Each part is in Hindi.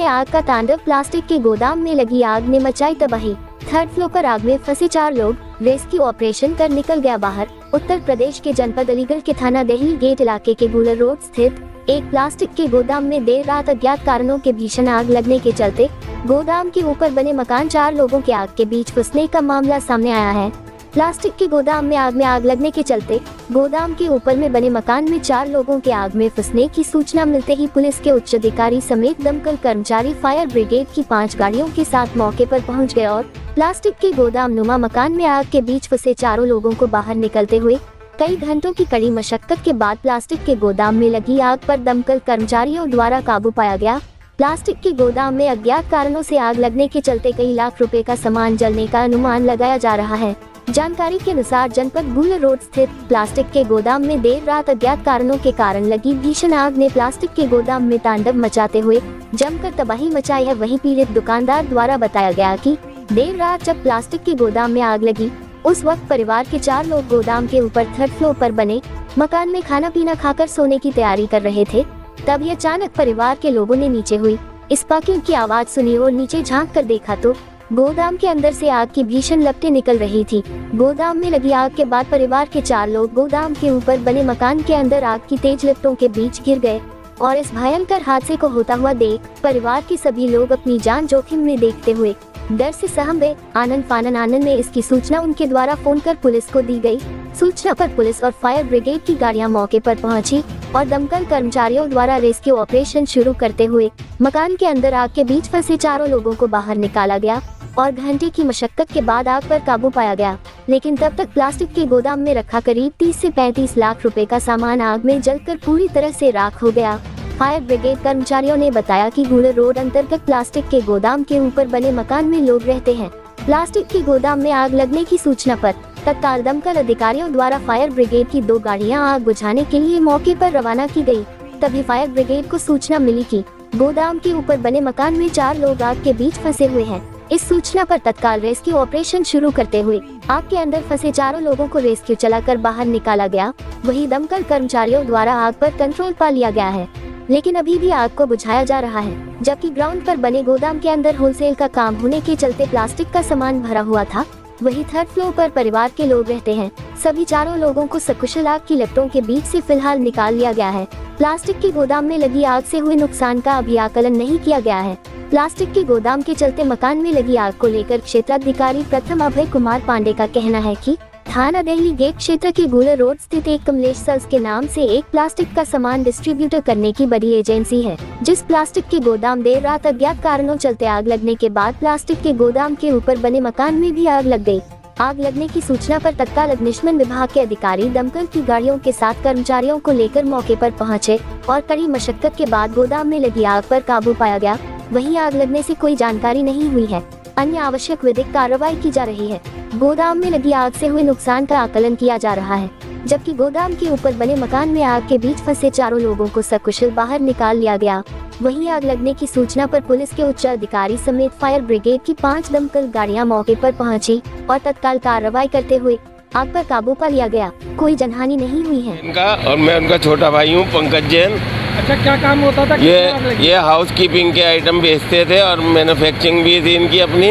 में आग का तांडव। प्लास्टिक के गोदाम में लगी आग ने मचाई तबाही। थर्ड फ्लोर पर आग में फंसे 4 लोग, रेस्क्यू ऑपरेशन कर निकल गया बाहर। उत्तर प्रदेश के जनपद अलीगढ़ के थाना दिल्ली गेट इलाके के गुलर रोड स्थित एक प्लास्टिक के गोदाम में देर रात अज्ञात कारणों के भीषण आग लगने के चलते गोदाम के ऊपर बने मकान 4 लोगों के आग के बीच फंसने का मामला सामने आया है। प्लास्टिक के गोदाम में आग लगने के चलते गोदाम के ऊपर में बने मकान में 4 लोगों के आग में फंसने की सूचना मिलते ही पुलिस के उच्च अधिकारी समेत दमकल कर्मचारी फायर ब्रिगेड की 5 गाड़ियों के साथ मौके पर पहुंच गए और प्लास्टिक के गोदाम नुमा मकान में आग के बीच फंसे 4 लोगों को बाहर निकलते हुए कई घंटों की कड़ी मशक्कत के बाद प्लास्टिक के गोदाम में लगी आग पर दमकल कर्मचारियों द्वारा काबू पाया गया। प्लास्टिक के गोदाम में अज्ञात कारणों से आग लगने के चलते कई लाख रुपए का सामान जलने का अनुमान लगाया जा रहा है। जानकारी के अनुसार जनपद गुलर रोड स्थित प्लास्टिक के गोदाम में देर रात अज्ञात कारणों के कारण लगी भीषण आग ने प्लास्टिक के गोदाम में तांडव मचाते हुए जमकर तबाही मचाई है। वहीं पीड़ित दुकानदार द्वारा बताया गया कि देर रात जब प्लास्टिक के गोदाम में आग लगी उस वक्त परिवार के 4 लोग गोदाम के ऊपर थर्ड फ्लोर पर बने मकान में खाना पीना खाकर सोने की तैयारी कर रहे थे। तभी अचानक परिवार के लोगों ने नीचे हुई स्पार्किंग की आवाज सुनी और नीचे झांक कर देखा तो गोदाम के अंदर से आग की भीषण लपटें निकल रही थी। गोदाम में लगी आग के बाद परिवार के 4 लोग गोदाम के ऊपर बने मकान के अंदर आग की तेज लपटों के बीच गिर गए और इस भयंकर हादसे को होता हुआ देख परिवार के सभी लोग अपनी जान जोखिम में देखते हुए डर से सहम गए। आनंद में इसकी सूचना उनके द्वारा फोन कर पुलिस को दी गई। सूचना पर पुलिस और फायर ब्रिगेड की गाड़ियां मौके पर पहुंची और दमकल कर्मचारियों द्वारा रेस्क्यू ऑपरेशन शुरू करते हुए मकान के अंदर आग के बीच फंसे 4 लोगों को बाहर निकाला गया और घंटे की मशक्कत के बाद आग पर काबू पाया गया। लेकिन तब तक प्लास्टिक के गोदाम में रखा करीब 30 से 35 लाख रुपए का सामान आग में जलकर पूरी तरह से राख हो गया। फायर ब्रिगेड कर्मचारियों ने बताया कि गुलर रोड अंतर्गत प्लास्टिक के गोदाम के ऊपर बने मकान में लोग रहते हैं। प्लास्टिक के गोदाम में आग लगने की सूचना पर तत्काल दमकल अधिकारियों द्वारा फायर ब्रिगेड की 2 गाड़ियां आग बुझाने के लिए मौके पर रवाना की गई। तभी फायर ब्रिगेड को सूचना मिली कि गोदाम के ऊपर बने मकान में 4 लोग आग के बीच फंसे हुए हैं। इस सूचना पर तत्काल रेस्क्यू ऑपरेशन शुरू करते हुए आग के अंदर फंसे 4 लोगों को रेस्क्यू चलाकर बाहर निकाला गया। वहीं दमकल कर्मचारियों द्वारा आग पर कंट्रोल पा लिया गया है, लेकिन अभी भी आग को बुझाया जा रहा है। जबकि ग्राउंड पर बने गोदाम के अंदर होलसेल का काम होने के चलते प्लास्टिक का सामान भरा हुआ था। वहीं थर्ड फ्लोर पर परिवार के लोग रहते हैं। सभी 4 लोगों को सकुशल आग की लपटों के बीच से फिलहाल निकाल लिया गया है। प्लास्टिक के गोदाम में लगी आग से हुए नुकसान का अभी आकलन नहीं किया गया है। प्लास्टिक के गोदाम के चलते मकान में लगी आग को लेकर क्षेत्राधिकारी प्रथम अभय कुमार पांडे का कहना है कि थाना दिल्ली गेट क्षेत्र के गुलर रोड स्थित एक कमलेश सेल्स के नाम से एक प्लास्टिक का सामान डिस्ट्रीब्यूटर करने की बड़ी एजेंसी है, जिस प्लास्टिक के गोदाम देर रात अज्ञात कारणों चलते आग लगने के बाद प्लास्टिक के गोदाम के ऊपर बने मकान में भी आग लग गई। आग लगने की सूचना पर तत्काल अग्निशमन विभाग के अधिकारी दमकल की गाड़ियों के साथ कर्मचारियों को लेकर मौके पर पहुंचे और कड़ी मशक्कत के बाद गोदाम में लगी आग पर काबू पाया गया। वहीं आग लगने से कोई जानकारी नहीं हुई है। अन्य आवश्यक विधिक कार्रवाई की जा रही है। गोदाम में लगी आग से हुए नुकसान का आकलन किया जा रहा है, जबकि गोदाम के ऊपर बने मकान में आग के बीच फंसे 4 लोगों को सकुशल बाहर निकाल लिया गया। वहीं आग लगने की सूचना पर पुलिस के उच्च अधिकारी समेत फायर ब्रिगेड की 5 दमकल गाड़ियां मौके पर पहुंची और तत्काल कार्रवाई करते हुए आग पर काबू पा लिया गया। कोई जनहानि नहीं हुई है। इनका और मैं उनका छोटा भाई हूँ, पंकज जैन। अच्छा, क्या काम होता था? ये हाउस कीपिंग के आइटम बेचते थे और मैन्युफैक्चरिंग भी थी इनकी अपनी,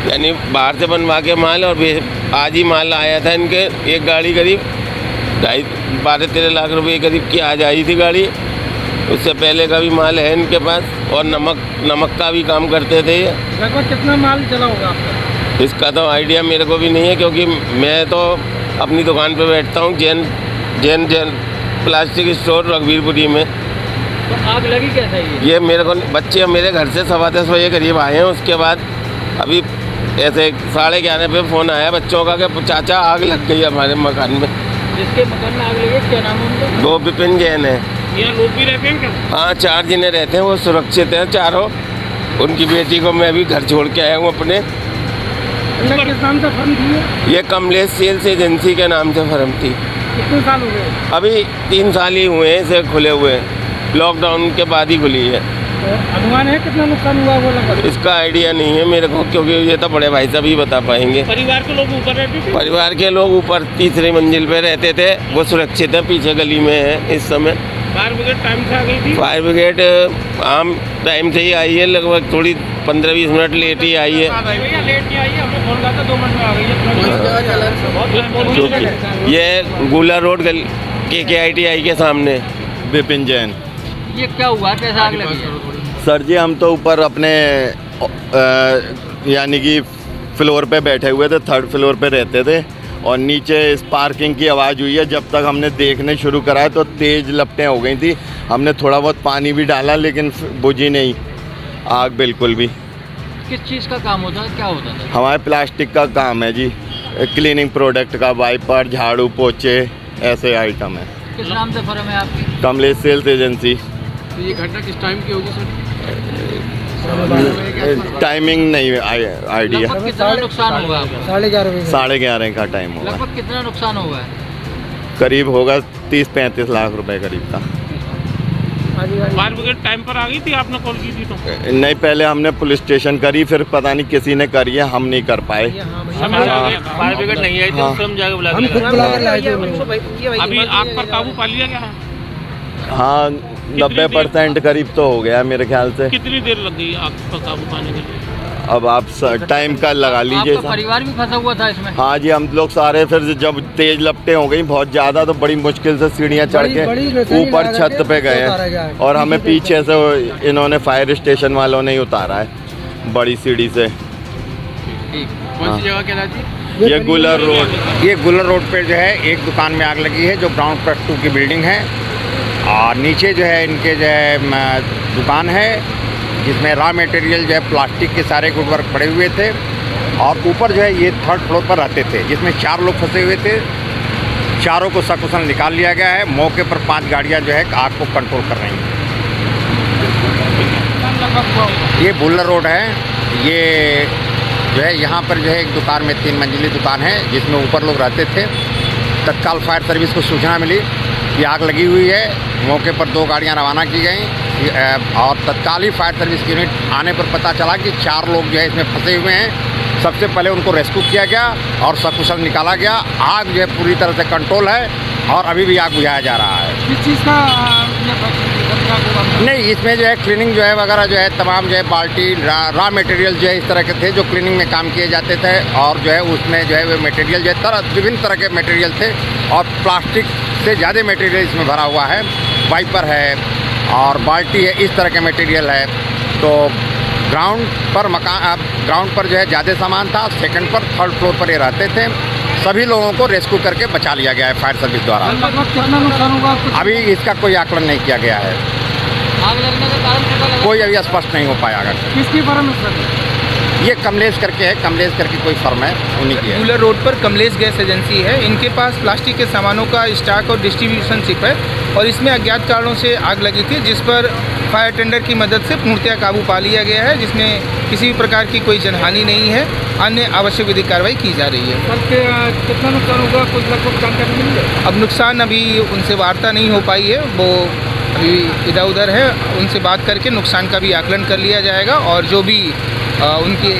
यानी बाहर से बनवा के माल, और आज ही माल आया था इनके। एक गाड़ी करीब 12-13 लाख रुपए करीब की आज आई थी गाड़ी। उससे पहले का भी माल है इनके पास, और नमक का भी काम करते थे ये। लगभग कितना माल चला होगा आपका? इसका तो आइडिया मेरे को भी नहीं है, क्योंकि मैं तो अपनी दुकान पे बैठता हूँ, जैन प्लास्टिक स्टोर रघुवीरपुरी में। तो आग लगी कैसे? ये मेरे को बच्चे मेरे घर से 10:15 बजे करीब आए हैं। उसके बाद अभी ऐसे 11:30 पे फ़ोन आया बच्चों का कि चाचा आग लग गई हमारे मकान में। जिसके मकान में आग लगी क्या नाम है उनका? वो विपिन जैन है। यहाँ लोग भी रहते हैं क्या? हाँ, 4 जने रहते हैं, वो सुरक्षित हैं चारों। उनकी बेटी को मैं भी घर छोड़ के आया हूँ अपने। किस नाम से फर्म थी? ये कमलेश सेल्स एजेंसी के नाम से फर्म थी। कितने साल हो गए? अभी 3 साल ही हुए हैं इसे खुले हुए, लॉकडाउन के बाद ही खुली है। तो अनुमान है कितना नुकसान हुआ वो लगभग? इसका आइडिया नहीं है मेरे को, क्योंकि ये तो बड़े भाई साहब ही बता पाएंगे। परिवार के लोग ऊपर रहते थे? परिवार के लोग ऊपर 3री मंजिल पे रहते थे, वो सुरक्षित है, पीछे गली में है इस समय। फायर ब्रिगेड टाइम से आ गई थी? फायर ब्रिगेड आम टाइम से ही आई है, लगभग थोड़ी 15-20 मिनट लेट ही आई है। भैया लेट नहीं आई है, हमने फोन करा था 2 मिनट में आ गई है। क्योंकि ये गुला रोड KKITI के सामने। विपिन जैन। ये क्या हुआ, कैसे आग लगी है? सर जी हम तो ऊपर अपने यानी कि फ्लोर पे बैठे हुए थे, 3rd फ्लोर पे रहते थे और नीचे स्पार्किंग की आवाज़ हुई है। जब तक हमने देखने शुरू करा तो तेज़ लपटें हो गई थी। हमने थोड़ा बहुत पानी भी डाला लेकिन बुझी नहीं आग बिल्कुल भी। किस चीज़ का काम होता है, क्या होता था? हमारे प्लास्टिक का काम है जी, क्लीनिंग प्रोडक्ट का, वाइपर, झाड़ू, पोछे, ऐसे आइटम है। किस नाम से फर्म है आपकी? Kamlesh sales agency. तो ये घटना किस टाइम की होगी सर? टाइमिंग नहीं आइडिया। लगभग कितना नुकसान हुआ आपको? 11:30 का टाइम होगा। लगभग कितना नुकसान हुआ है? करीब होगा 30-35 लाख रुपए करीब का। फायर ब्रिगेड टाइम पर आ गई थी, आपने कॉल की थी तो? नहीं, पहले हमने पुलिस स्टेशन करी, फिर पता नहीं किसी ने करी है, हम नहीं कर पाए। फायर ब्रिगेड नहीं आई थी, हाँ। उस जाके बुला अभी आग पर काबू पा लिया गया है? हाँ 90% करीब तो हो गया मेरे ख्याल से। कितनी देर लग गई आग पर काबू पाने के लिए? अब आप टाइम का लगा लीजिए। आपका परिवार भी फंसा हुआ था इसमें? हाँ जी, हम लोग सारे फिर जब तेज लपटें हो गई बहुत ज़्यादा तो बड़ी मुश्किल से सीढ़ियाँ चढ़ के ऊपर छत पे गए और हमें पीछे से इन्होंने फायर स्टेशन वालों ने ही उतारा है बड़ी सीढ़ी से। कौन सी जगह कहला थी? ये गुलर रोड। ये गुलर रोड पे जो है एक दुकान में आग लगी है जो ग्राउंड प्लस 2 की बिल्डिंग है और नीचे जो है इनके जो है दुकान है जिसमें रॉ मटेरियल जो है प्लास्टिक के सारे गुडवर्क पड़े हुए थे और ऊपर जो है ये 3rd फ्लोर पर रहते थे जिसमें 4 लोग फंसे हुए थे। चारों को सकुशल निकाल लिया गया है। मौके पर 5 गाड़ियां जो है आग को कंट्रोल कर रही हैं। ये बुल्लर रोड है। ये जो है यहाँ पर जो है एक दुकान में 3 मंजिली दुकान है जिसमें ऊपर लोग रहते थे। तत्काल फायर सर्विस को सूचना मिली कि आग लगी हुई है। मौके पर 2 गाड़ियाँ रवाना की गई और तत्काल ही फायर सर्विस यूनिट आने पर पता चला कि 4 लोग जो है इसमें फंसे हुए हैं। सबसे पहले उनको रेस्क्यू किया गया और सकुशल निकाला गया। आग जो है पूरी तरह से कंट्रोल है और अभी भी आग बुझाया जा रहा है। किस चीज़ का नहीं, इसमें जो है क्लीनिंग जो है वगैरह जो है तमाम जो है बाल्टी रॉ मटेरियल जो है इस तरह के थे जो क्लीनिंग में काम किए जाते थे और जो है उसमें जो है वो मटेरियल जो है विभिन्न तरह के मटेरियल थे और प्लास्टिक से ज़्यादा मटेरियल इसमें भरा हुआ है। वाइपर है और बाल्टी है, इस तरह के मटेरियल है। तो ग्राउंड पर जो है ज़्यादा सामान था। 2nd पर 3rd फ्लोर पर ये रहते थे। सभी लोगों को रेस्क्यू करके बचा लिया गया है फायर सर्विस द्वारा। कितना नुकसान होगा? अभी इसका कोई आकलन नहीं किया गया है। आग लगने का कारण पता लगा? कोई अभी स्पष्ट नहीं हो पाया। अगर किसकी फर्म है सर? ये कमलेश करके है, कमलेश करके कोई फर्म है, उन्हीं की है। गुलर रोड पर कमलेश गैस एजेंसी है। इनके पास प्लास्टिक के सामानों का स्टॉक और डिस्ट्रीब्यूशनशिप है और इसमें अज्ञात कारणों से आग लगी थी जिस पर फायर टेंडर की मदद से पूर्णतया काबू पा लिया गया है जिसमें किसी भी प्रकार की कोई जनहानि नहीं है। अन्य आवश्यक विधिक कार्रवाई की जा रही है। कितना नुकसान होगा, कुछ लगभग जानकारी मिली है? अब नुकसान अभी उनसे वार्ता नहीं हो पाई है, वो अभी इधर उधर है। उनसे बात करके नुकसान का भी आकलन कर लिया जाएगा और जो भी उनकी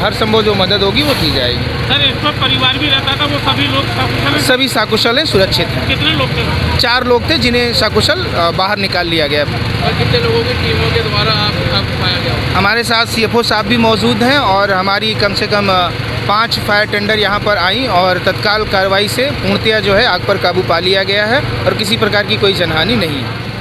हर संभव जो मदद होगी वो की जाएगी। सर इसमें परिवार भी रहता था, वो सभी लोग सकुशल हैं? सभी सकुशल हैं, सुरक्षित हैं। कितने लोग थे? 4 लोग थे जिन्हें सकुशल बाहर निकाल लिया गया। और कितने लोगों की टीमों के द्वारा आपको पाया गया? हमारे साथ CFO साहब भी मौजूद हैं और हमारी कम से कम 5 फायर टेंडर यहाँ पर आई और तत्काल कार्रवाई से पूर्णतया जो है आग पर काबू पा लिया गया है और किसी प्रकार की कोई जनहानि नहीं है।